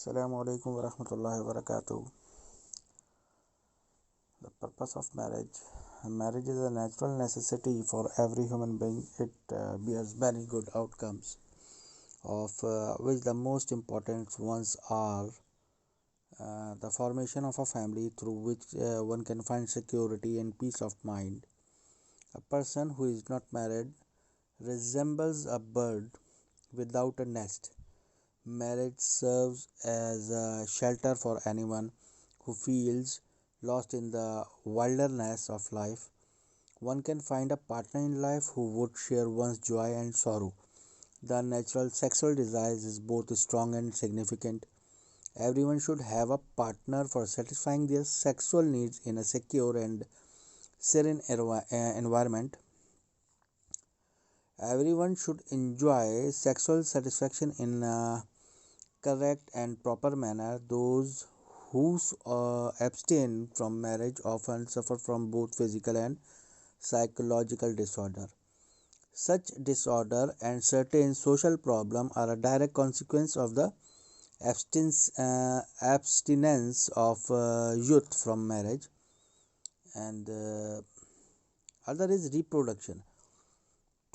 Assalamu alaikum wa rahmatullahi wa barakatuh. The purpose of marriage. Marriage is a natural necessity for every human being. It bears many good outcomes, of which the most important ones are the formation of a family through which one can find security and peace of mind. A person who is not married resembles a bird without a nest. Marriage serves as a shelter for anyone who feels lost in the wilderness of life. One can find a partner in life who would share one's joy and sorrow. The natural sexual desire is both strong and significant. Everyone should have a partner for satisfying their sexual needs in a secure and serene environment. Everyone should enjoy sexual satisfaction in a correct and proper manner. Those who abstain from marriage often suffer from both physical and psychological disorder. Such disorder and certain social problems are a direct consequence of the abstinence of youth from marriage. And other is reproduction.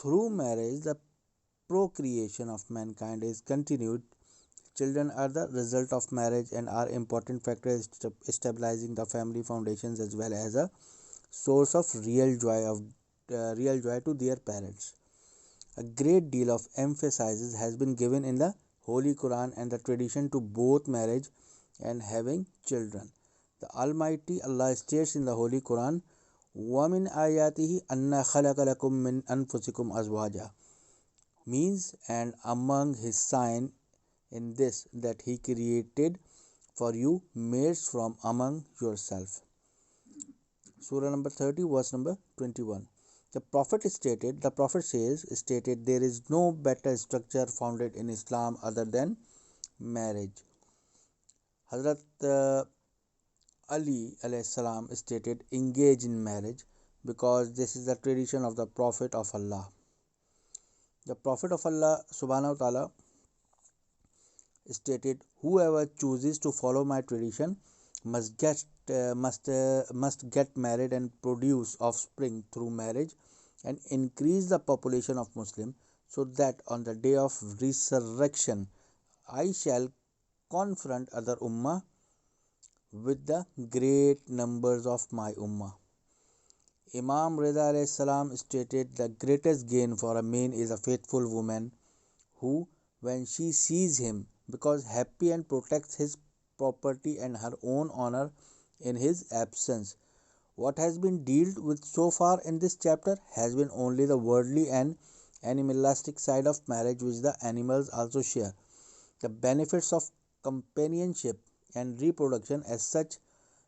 Through marriage, the procreation of mankind is continued. Children are the result of marriage and are important factors stabilizing the family foundations as well as a source of real joy to their parents. A great deal of emphasis has been given in the Holy Quran and the tradition to both marriage and having children. The Almighty Allah states in the Holy Quran, وَمِنْ آيَاتِهِ أَنَّ خَلَقَ لَكُم مِّنْ أَنفُسِكُمْ أَزْوَاجًا, means, and among his sign in this, that he created for you mates from among yourself. Surah number 30, verse number 21. The Prophet stated, there is no better structure founded in Islam other than marriage. Hazrat Ali alayhi salam stated, engage in marriage because this is the tradition of the Prophet of Allah. The Prophet of Allah subhanahu wa ta'ala stated, whoever chooses to follow my tradition must get married and produce offspring through marriage and increase the population of Muslim, so that on the day of resurrection I shall confront other ummah with the great numbers of my ummah. Imam Reza alayhi salam stated, the greatest gain for a man is a faithful woman who, when she sees him, becomes happy and protects his property and her own honor in his absence. What has been dealt with so far in this chapter has been only the worldly and animalistic side of marriage, which the animals also share. The benefits of companionship and reproduction as such.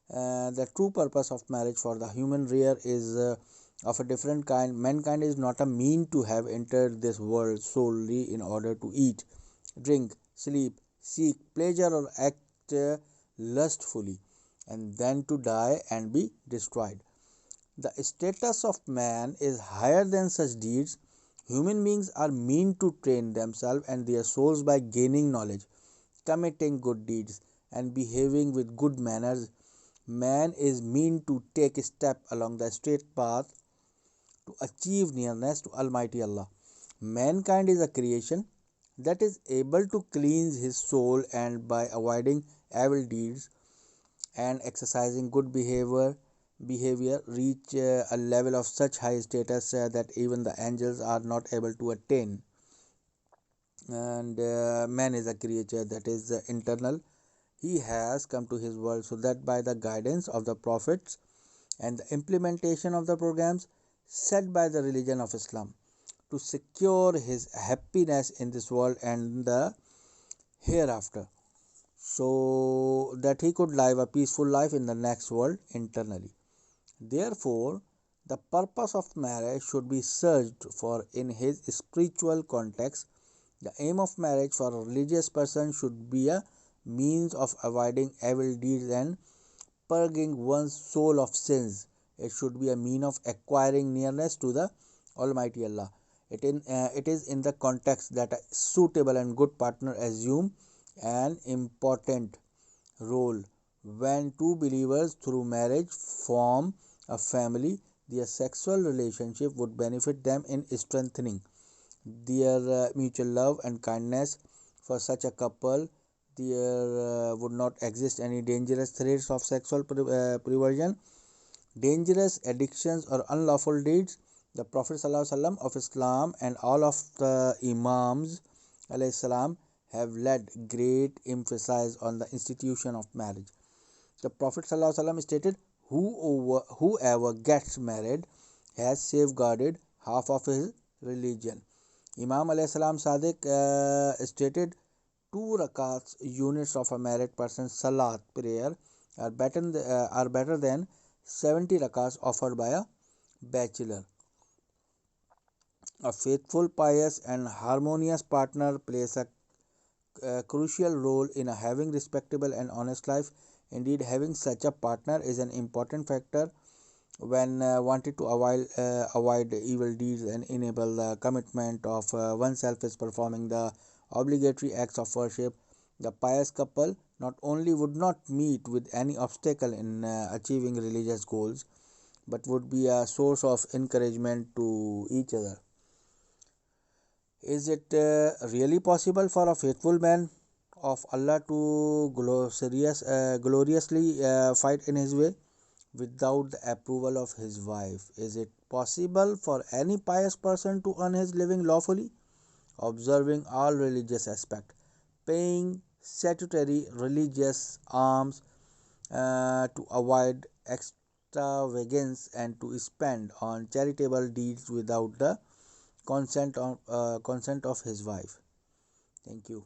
The true purpose of marriage for the human rear is of a different kind. Mankind is not a mean to have entered this world solely in order to eat, drink, sleep, seek pleasure, or act lustfully, and then to die and be destroyed. The status of man is higher than such deeds. Human beings are mean to train themselves and their souls by gaining knowledge, committing good deeds, and behaving with good manners. Man is mean to take a step along the straight path to achieve nearness to Almighty Allah. Mankind is a creation that is able to cleanse his soul, and by avoiding evil deeds and exercising good behavior reach a level of such high status that even the angels are not able to attain. And man is a creature that is internal. He has come to his world so that by the guidance of the prophets and the implementation of the programs set by the religion of Islam, to secure his happiness in this world and the hereafter, so that he could live a peaceful life in the next world internally. Therefore, the purpose of marriage should be searched for in his spiritual context. The aim of marriage for a religious person should be a means of avoiding evil deeds and purging one's soul of sins. It should be a mean of acquiring nearness to the Almighty Allah. It is in the context that a suitable and good partner assume an important role. When two believers through marriage form a family, their sexual relationship would benefit them in strengthening their mutual love and kindness. For such a couple, there would not exist any dangerous threats of sexual perversion, dangerous addictions, or unlawful deeds. The Prophet ﷺ of Islam and all of the Imams salam have laid great emphasis on the institution of marriage. The Prophet ﷺ stated, whoever gets married has safeguarded half of his religion. Imam salam Sadiq stated, two rakats units of a married person's salat prayer are better than 70 rakats offered by a bachelor. A faithful, pious, and harmonious partner plays a crucial role in having respectable and honest life. Indeed, having such a partner is an important factor when wanted to avoid evil deeds and enable the commitment of oneself is performing the obligatory acts of worship. The pious couple not only would not meet with any obstacle in achieving religious goals, but would be a source of encouragement to each other. Is it really possible for a faithful man of Allah to gloriously fight in his way without the approval of his wife? Is it possible for any pious person to earn his living lawfully, observing all religious aspects, paying statutory religious alms to avoid extravagance, and to spend on charitable deeds without the consent of his wife? Thank you.